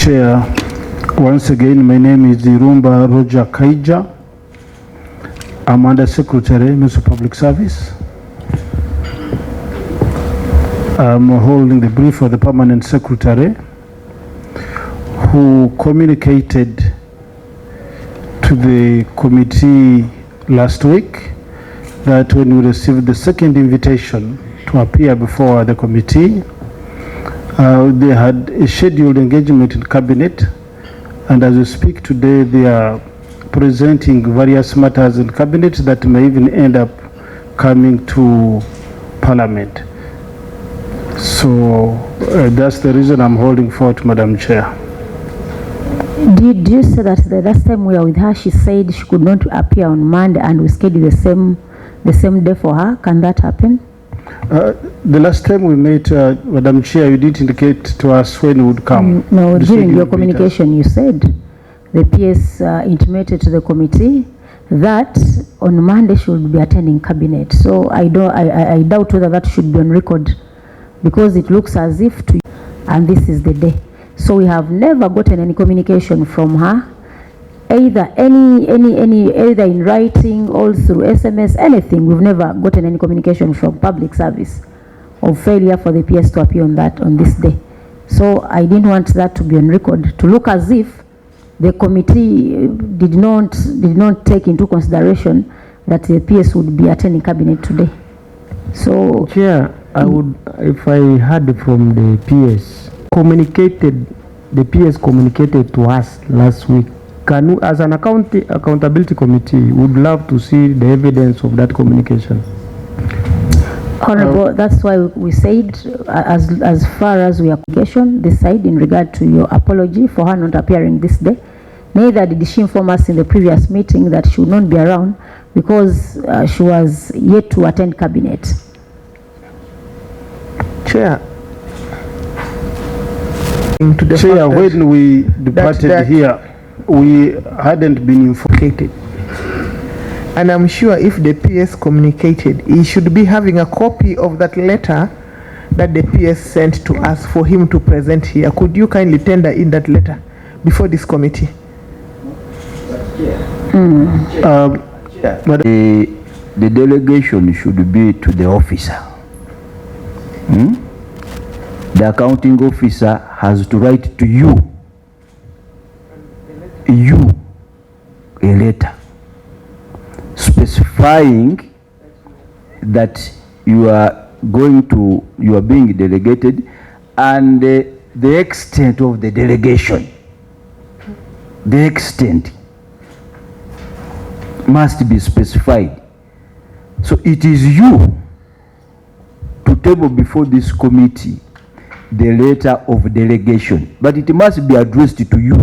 Chair, once again, my name is Irumba Roger Kaija. I'm Undersecretary, Ministry of Public Service. I'm holding the brief for the Permanent Secretary, who communicated to the committee last week that when we received the second invitation to appear before the committee, they had a scheduled engagement in cabinet, and as we speak today, they are presenting various matters in cabinet that may even end up coming to Parliament. So that's the reason I'm holding forth, Madam Chair. Did you say that the last time we were with her, she said she could not appear on Monday and we scheduled the same day for her? Can that happen? The last time we met, Madam Chair, you did indicate to us when you would come. No, during your communication, you said the PS intimated to the committee that on Monday she would be attending cabinet. So I doubt whether that should be on record, because it looks as if to, and this is the day. So we have never gotten any communication from her, either either in writing or through SMS, anything. We've never gotten any communication from public service of failure for the PS to appear on this day. So I didn't want that to be on record, to look as if the committee did not take into consideration that the PS would be attending cabinet today. So Chair, I would, if I heard from the PS, the PS communicated to us last week. Can we, as an accountability committee, would love to see the evidence of that communication. Honorable, that's why we said, as far as we are communication this side in regard to your apology for her not appearing this day, neither did she inform us in the previous meeting that she would not be around because she was yet to attend cabinet. Chair, Chair, when we departed here, we hadn't been informed. And I'm sure if the PS communicated, he should be having a copy of that letter that the PS sent to us for him to present here. Could you kindly tender in that letter before this committee? The delegation should be to the officer. The accounting officer has to write to you a letter specifying that you are being delegated and the extent of the delegation. The extent must be specified. So it is you to table before this committee the letter of delegation, but it must be addressed to you,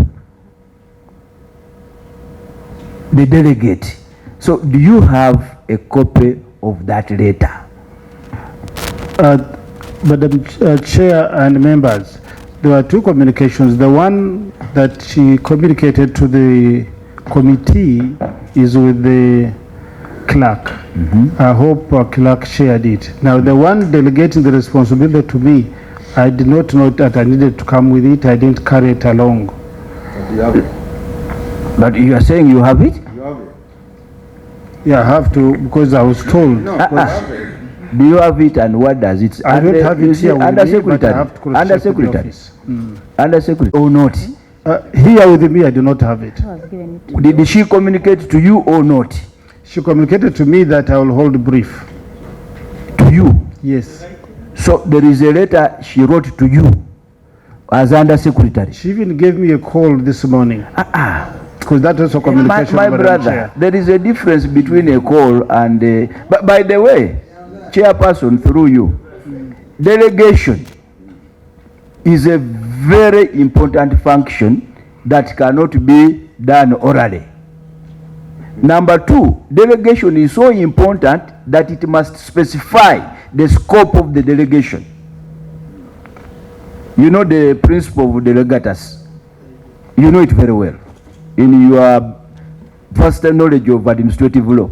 the delegate. So do you have a copy of that letter? Madam Chair and members, there were two communications. The one that she communicated to the committee is with the clerk. I hope clerk shared it. Now the one delegating the responsibility to me, I did not know that I needed to come with it. I didn't carry it along. But you have it. But you are saying you have it? You have it. Yeah, I have to, because I was told. No, do you have it, and what does it? I don't have it here with me, but I have to cross check with the office. Undersecretary or not? Here with me, I do not have it. Did she communicate to you or not? She communicated to me that I will hold a brief. To you? Yes. So there is a letter she wrote to you as Undersecretary. She even gave me a call this morning. Because that was a communication. My brother, there is a difference between a call and but by the way, Chairperson, through you, delegation is a very important function that cannot be done orally. Number two, delegation is so important that it must specify the scope of the delegation. You know the principle of delegatus. You know it very well in your vast knowledge of administrative law.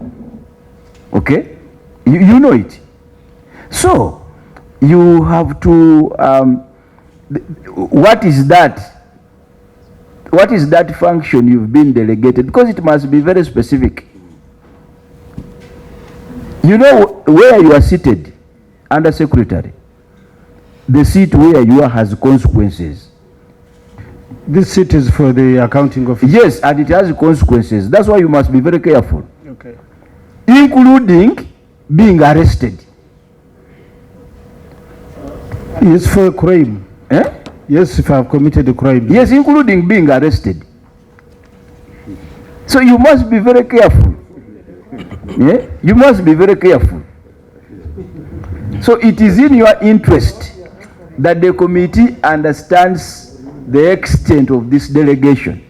Okay? You know it. So, you have to, what is that what is that function you've been delegated? Because it must be very specific. You know where you are seated, under secretary. The seat where you are has consequences. This seat is for the accounting office. Yes, and it has consequences. That's why you must be very careful. Okay. Including being arrested. It's for a crime. Eh? Yes, if I have committed a crime. Yes, including being arrested. So you must be very careful. Yeah? You must be very careful. So it is in your interest that the committee understands the extent of this delegation,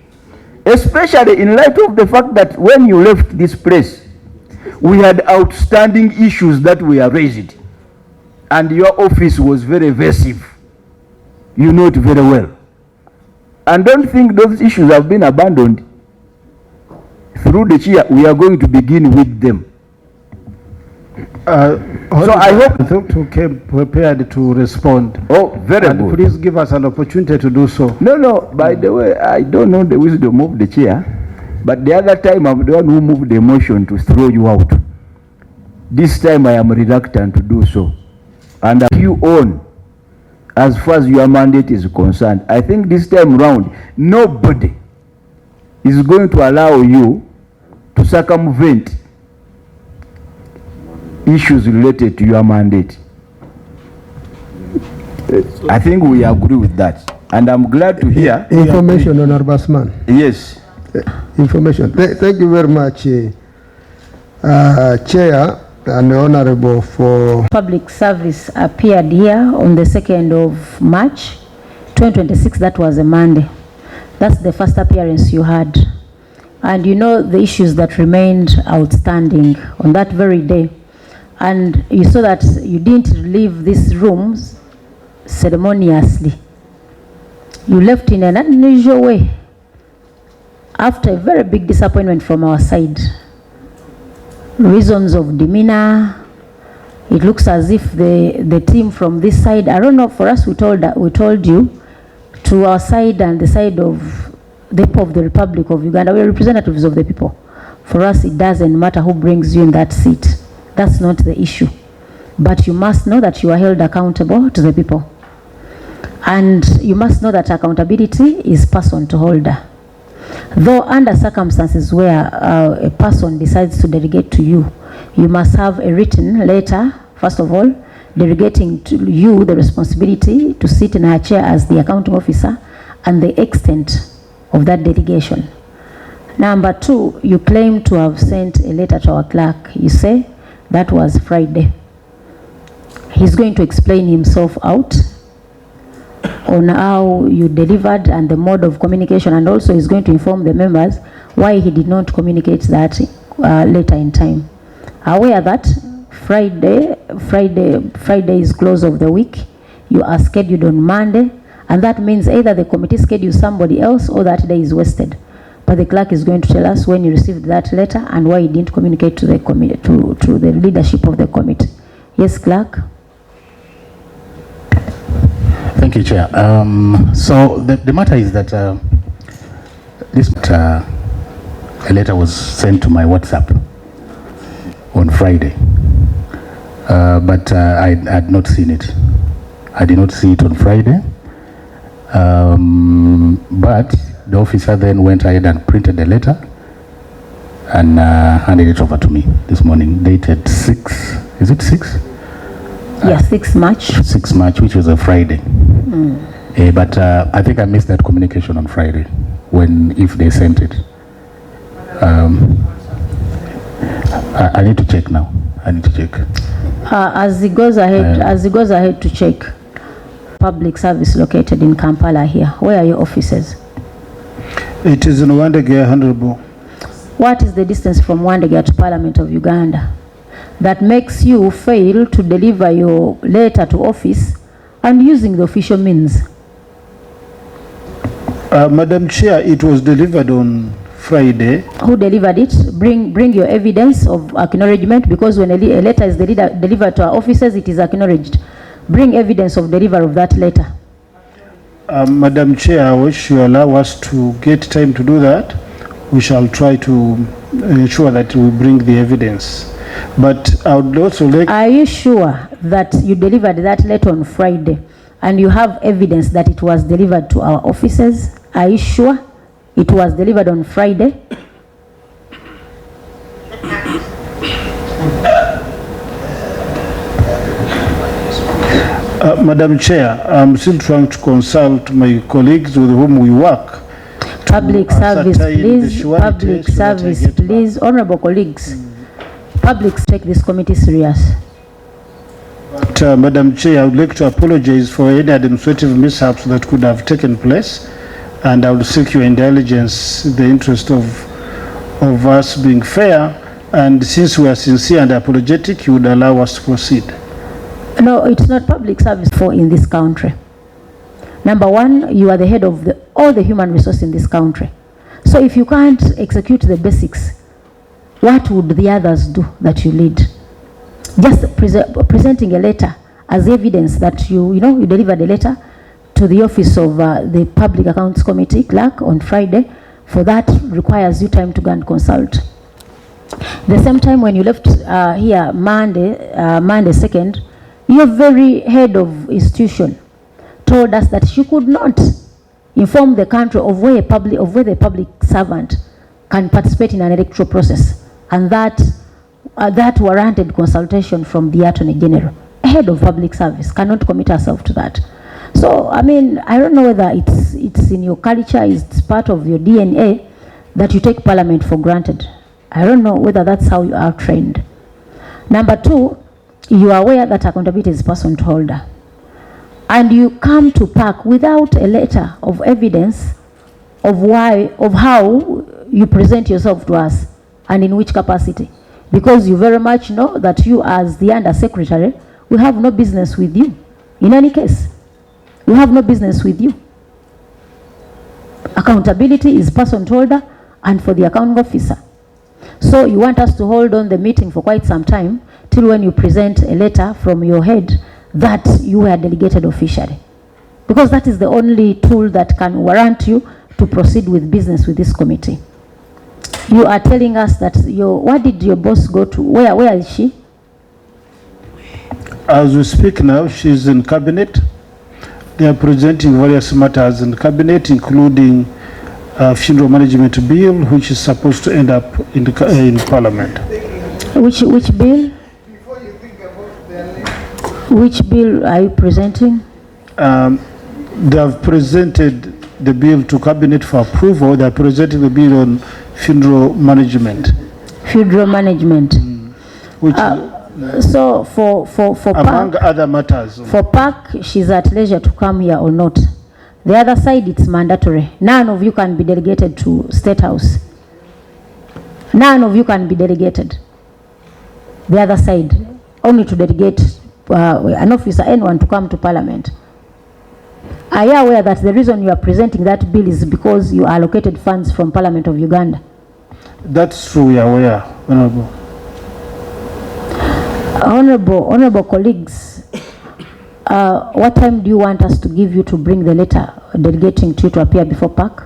especially in light of the fact that when you left this place, we had outstanding issues that were raised, and your office was very evasive. You know it very well. And don't think those issues have been abandoned. Through the chair, we are going to begin with them. So I hope to came prepared to respond. Oh, very And good. please give us an opportunity to do so. No, by the way, I don't know the wisdom of the chair, but the other time I'm the one who moved the motion to throw you out. This time I am reluctant to do so. And you on, as far as your mandate is concerned, I think this time round, nobody is going to allow you to circumvent issues related to your mandate. I think we agree with that. And I'm glad to hear. Information, Honorable Basman. Yes. Information. Thank you very much, Chair and Honorable, for Public service appeared here on the 2nd of March 2026. That was a Monday. That's the first appearance you had. And you know the issues that remained outstanding on that very day. And you saw that you didn't leave these rooms ceremoniously. You left in an unusual way after a very big disappointment from our side. Reasons of demeanor. It looks as if the team from this side, I don't know, for us we told you, to our side and the side of the people of the Republic of Uganda, we are representatives of the people. For us it doesn't matter who brings you in that seat. That's not the issue. But you must know that you are held accountable to the people. And you must know that accountability is person to holder. Though under circumstances where a person decides to delegate to you, you must have a written letter, first of all, delegating to you the responsibility to sit in her chair as the accounting officer and the extent of that delegation. Number two, you claim to have sent a letter to our clerk. You say that was Friday. He's going to explain himself out on how you delivered and the mode of communication, and also he's going to inform the members why he did not communicate that later in time. Aware that Friday is close of the week, you are scheduled on Monday, and that means either the committee schedules somebody else or that day is wasted. But the clerk is going to tell us when you received that letter and why he didn't communicate to the committee, to the leadership of the committee. Yes, clerk. Thank you, Chair. So the matter is that a letter was sent to my WhatsApp on Friday, but I had not seen it. I did not see it on Friday, but the officer then went ahead and printed the letter and handed it over to me this morning, dated 6, is it 6? Yes, 6 March. 6 March, which was a Friday. But I think I missed that communication on Friday, if they sent it. I need to check now. I need to check. As he goes ahead to check, public service located in Kampala here. Where are your offices? It is in Wandegea, Honorable. What is the distance from Wandegea to Parliament of Uganda that makes you fail to deliver your letter to office and using the official means? Madam Chair, it was delivered on Friday. Who delivered it? Bring your evidence of acknowledgement, because when a letter is delivered to our offices, it is acknowledged. Bring evidence of delivery of that letter. Madam Chair, I wish you allow us to get time to do that. We shall try to ensure that we bring the evidence. But I would also like... Are you sure that you delivered that letter on Friday and you have evidence that it was delivered to our offices? Are you sure it was delivered on Friday? Madam Chair, I'm still trying to consult my colleagues with whom we work. Public service, please. Public service, please. Honorable colleagues, public take this committee serious. But, Madam Chair, I would like to apologize for any administrative mishaps that could have taken place, and I would seek your indulgence in the interest of us being fair, and since we are sincere and apologetic, you would allow us to proceed. No, it's not public service for in this country. Number one, you are the head of all the human resource in this country. So if you can't execute the basics, what would the others do that you lead? Just presenting a letter as evidence that you delivered a letter to the office of the Public Accounts Committee clerk on Friday, for that requires you time to go and consult. The same time when you left here Monday 2nd, your very head of institution told us that you could not inform the country of where the public servant can participate in an electoral process, and that warranted consultation from the Attorney General. A head of public service cannot commit herself to that. So, I mean, I don't know whether it's in your culture, it's part of your DNA that you take Parliament for granted. I don't know whether that's how you are trained. Number two, you are aware that accountability is person holder, and you come to PAC without a letter of evidence of how you present yourself to us and in which capacity, because you very much know that you, as the undersecretary, we have no business with you. In any case, we have no business with you. Accountability is person holder and for the accounting officer. So you want us to hold on the meeting for quite some time till when you present a letter from your head that you were delegated officially, because that is the only tool that can warrant you to proceed with business with this committee. You are telling us that what did your boss go to? Where is she? As we speak now, she's in cabinet. They are presenting various matters in cabinet, including funeral management bill, which is supposed to end up in Parliament. Which bill? Which bill are you presenting? They have presented the bill to cabinet for approval. They are presenting the bill on funeral management. Funeral management. Which so for among PAC, other matters. for PAC, she's at leisure to come here or not. The other side, it's mandatory. None of you can be delegated to State House. None of you can be delegated. The other side, only to delegate an officer, anyone, to come to Parliament. Are you aware that the reason you are presenting that bill is because you allocated funds from Parliament of Uganda? That's true, we are aware, Honorable. Honorable colleagues, what time do you want us to give you to bring the letter delegating to you to appear before PAC?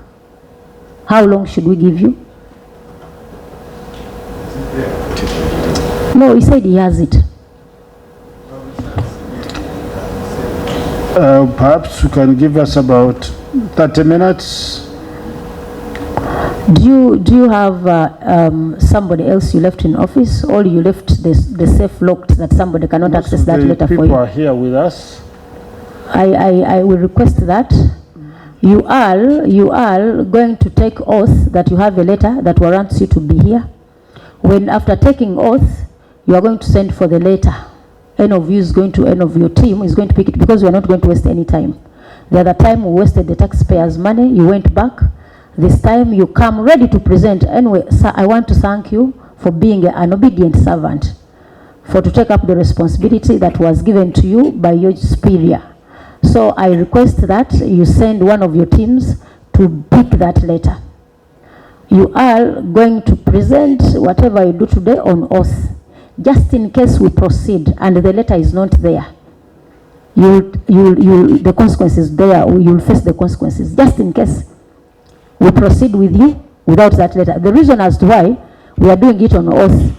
How long should we give you? No, he said he has it. Perhaps you can give us about 30 minutes. Do you have somebody else you left in office, or you left the safe locked that somebody cannot access that letter for you? People are here with us. I will request that you are going to take oath that you have a letter that warrants you to be here. When after taking oath, you are going to send for the letter. Any of your team is going to pick it, because we are not going to waste any time. The other time we wasted the taxpayers' money, you went back. This time you come ready to present. Anyway, sir, I want to thank you for being an obedient servant, for to take up the responsibility that was given to you by your superior. So I request that you send one of your teams to pick that letter. You are going to present whatever you do today on oath, just in case we proceed and the letter is not there. the consequences there, you'll face the consequences, just in case we proceed with you without that letter. The reason as to why we are doing it on oath,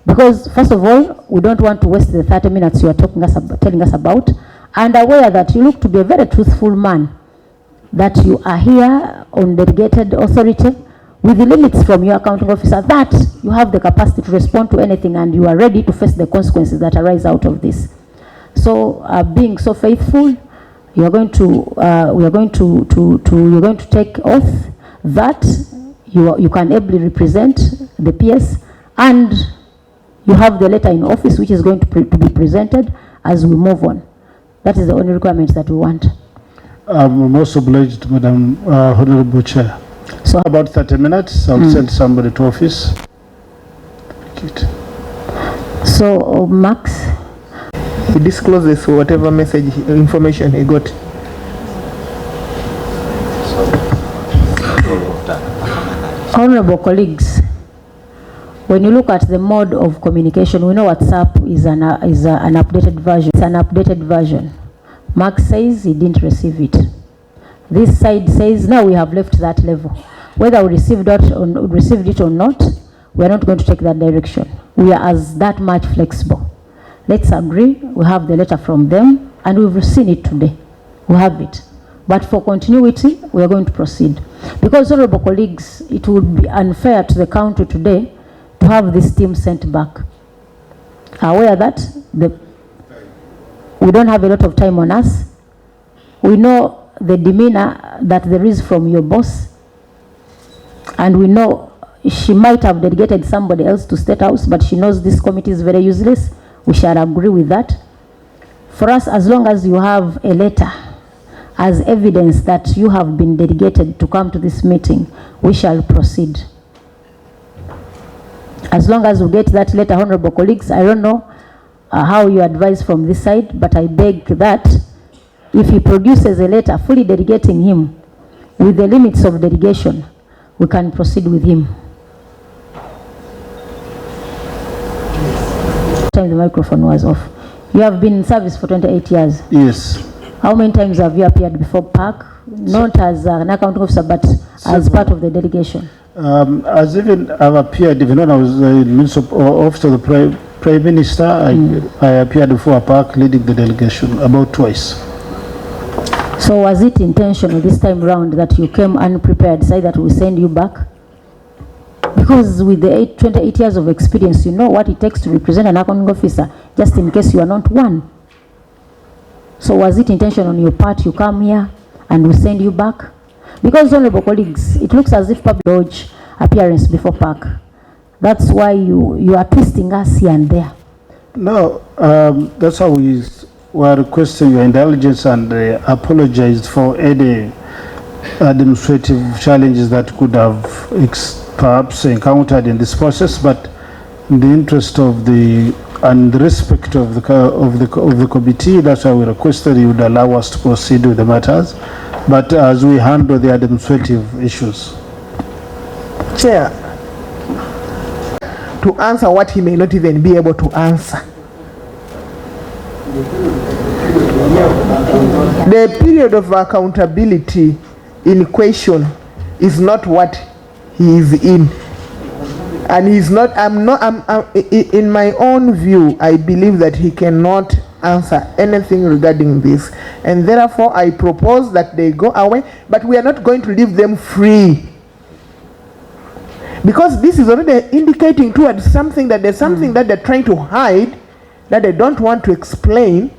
because first of all, we don't want to waste the 30 minutes you are telling us about, and aware that you look to be a very truthful man, that you are here on delegated authority with the limits from your accounting officer, that you have the capacity to respond to anything and you are ready to face the consequences that arise out of this. So being so faithful, you are going to you're going to take oath that you can ably represent the PS, and you have the letter in office which is going to be presented as we move on. That is the only requirement that we want. I'm most obliged, Madam Honorable Chair. So about 30 minutes, I'll send somebody to office. So Max, he discloses whatever message information he got. honorable colleagues, when you look at the mode of communication, we know WhatsApp is an updated version. It's an updated version. Mark says he didn't receive it. This side says now we have left that level. Whether we received it or not, we are not going to take that direction. We are as that much flexible. Let's agree. We have the letter from them, and we've seen it today. We have it. But for continuity, we are going to proceed. Because, honorable colleagues, it would be unfair to the county today to have this team sent back. Aware that we don't have a lot of time on us. We know the demeanor that there is from your boss, and we know she might have delegated somebody else to State House, but she knows this committee is very useless. We shall agree with that. For us, as long as you have a letter as evidence that you have been delegated to come to this meeting, we shall proceed. As long as we get that letter, honorable colleagues, I don't know how you advise from this side, but I beg that if he produces a letter fully delegating him with the limits of delegation, we can proceed with him. Time the microphone was off. You have been in service for 28 years. Yes. How many times have you appeared before PAC, not as an accounting officer, but as part of the delegation? As even I've appeared, even when I was in Minister Office of the Prime Minister, I appeared before PAC leading the delegation about twice. So was it intentional this time round that you came unprepared, say that we send you back? Because with the 28 years of experience, you know what it takes to represent an accounting officer, just in case you are not one. So was it intention on your part, you come here and we send you back? Because, honorable colleagues, it looks as if public lodge appearance before PAC. That's why you are twisting us here and there. No, that's how we were requesting your indulgence and apologized for any administrative challenges that could have perhaps encountered in this process, but in the interest of the respect of the committee, that's why we requested you would allow us to proceed with the matters, but as we handle the administrative issues. Chair, to answer what he may not even be able to answer. The period of accountability in question is not what he is in, and he's not. In my own view, I believe that he cannot answer anything regarding this, and therefore I propose that they go away, but we are not going to leave them free, because this is already indicating towards something that there's something that they're trying to hide, that they don't want to explain,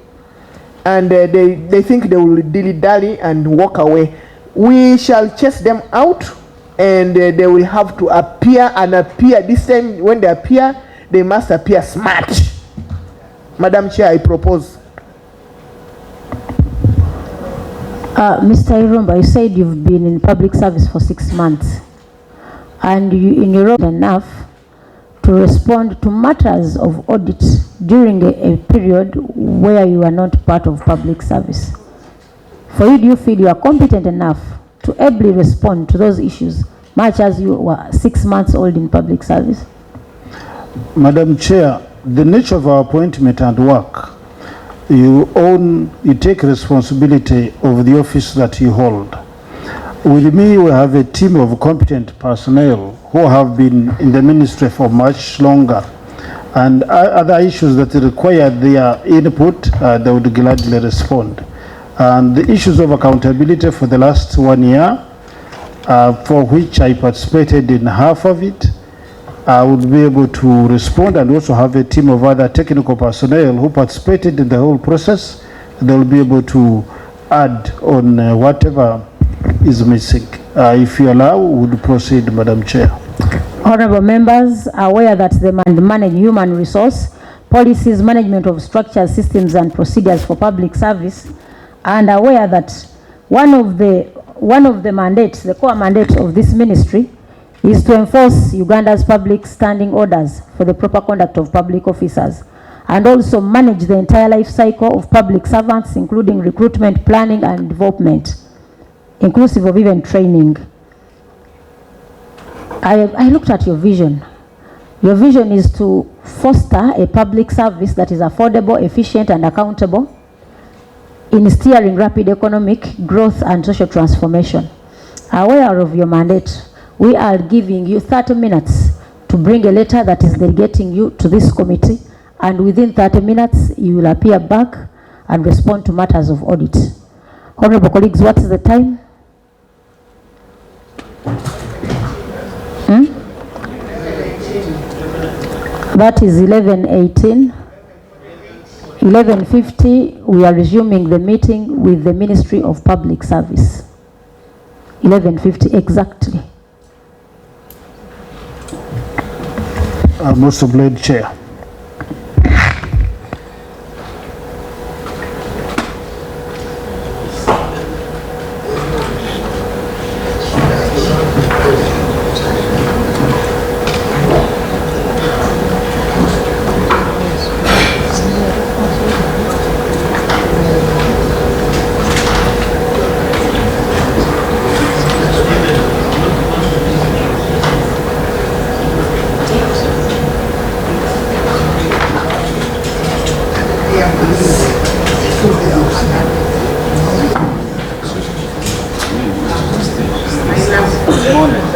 and they think they will dilly-dally and walk away. We shall chase them out, and they will have to appear, and appear this time. When they appear, they must appear smart. Madam Chair, I propose. Mr. Irumba, you said you've been in public service for 6 months, and you in your role enough to respond to matters of audit during a period where you are not part of public service. For you, do you feel you are competent enough to ably respond to those issues, much as you were 6 months old in public service? Madam Chair, the nature of our appointment and work you take responsibility of the office that you hold. With me, we have a team of competent personnel who have been in the ministry for much longer, and other issues that require their input, they would gladly respond. And the issues of accountability for the last 1 year, for which I participated in half of it, I would be able to respond, and also have a team of other technical personnel who participated in the whole process. They will be able to add on whatever is missing. If you allow, we would proceed, Madam Chair. Honorable members are aware that the manage human resource policies, management of structures, systems and procedures for public service, and aware that one of the mandates, the core mandate of this ministry, is to enforce Uganda's public standing orders for the proper conduct of public officers, and also manage the entire life cycle of public servants, including recruitment, planning and development, inclusive of even training. I looked at your vision. Your vision is to foster a public service that is affordable, efficient and accountable in steering rapid economic growth and social transformation. Aware of your mandate, we are giving you 30 minutes to bring a letter that is delegating you to this committee, and within 30 minutes you will appear back and respond to matters of audit. Honorable colleagues, what is the time? That is 11:18. 11:50, we are resuming the meeting with the Ministry of Public Service. 11:50 exactly. Most obliged, Chair. Morning.